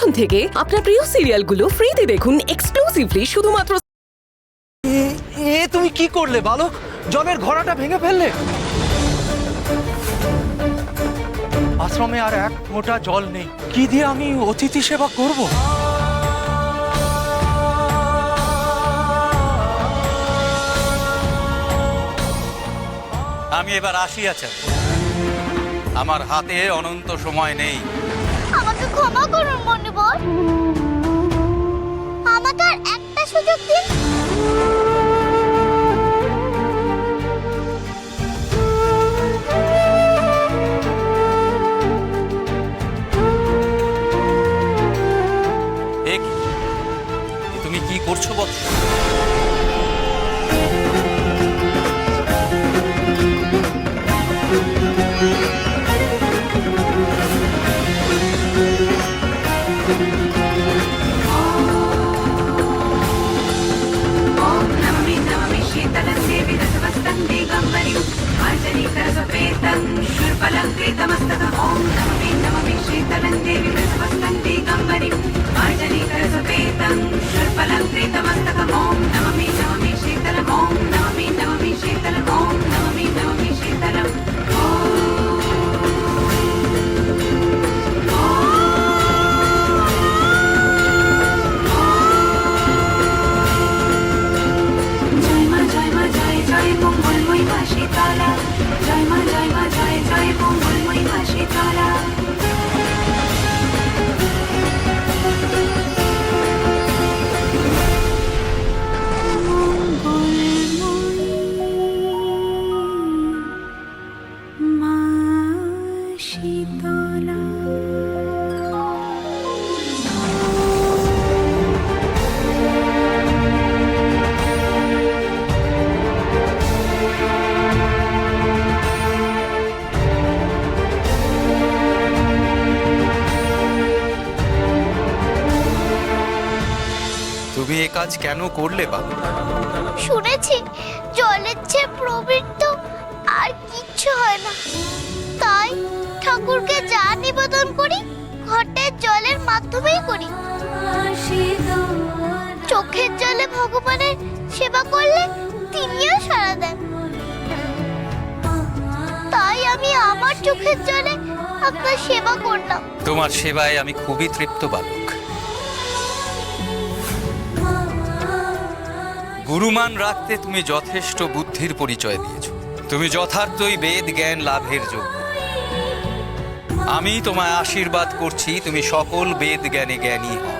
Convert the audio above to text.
এখন থেকে আপনার প্রিয় সিরিয়ালগুলো ফ্রিতে দেখুন এক্সক্লুসিভলি শুধুমাত্র। তুমি কি করলে বালক? জলের ঘোড়াটা ভেঙে ফেললে। আশ্রমে আর এক ফোঁটা জল নেই, কি দিয়ে আমি অতিথি সেবা করব? আমি এবার আসি আচার্য, আমার হাতে অনন্ত সময় নেই। আমাকে ক্ষমা করুন মনিবর, আমাকে আর একটা সুযোগ দিন। তুমি কি করছো বৎস? তুমি এ কাজ কেন করলে বাবু? শুনেছি জলের চেয়ে প্রবৃত্ত আর কিচ্ছু হয় না, তাই ঠাকুরকে যা নিবেদন করি ঘটের জলের মাধ্যমেই করি। চোখের জলে ভগবানের সেবা করলে তিনিও সাড়া দেন, তাই আমি আমার চোখের জলে আপনার সেবা করলাম। তোমার সেবায় আমি খুবই তৃপ্ত বালক। গুরুমান রাখতে তুমি যথেষ্ট বুদ্ধির পরিচয় দিয়েছ। তুমি যথার্থই বেদ জ্ঞান লাভের যোগ্য। আমি তোমায় আশীর্বাদ করছি, তুমি সকল বেদ জ্ঞানে জ্ঞানী হও।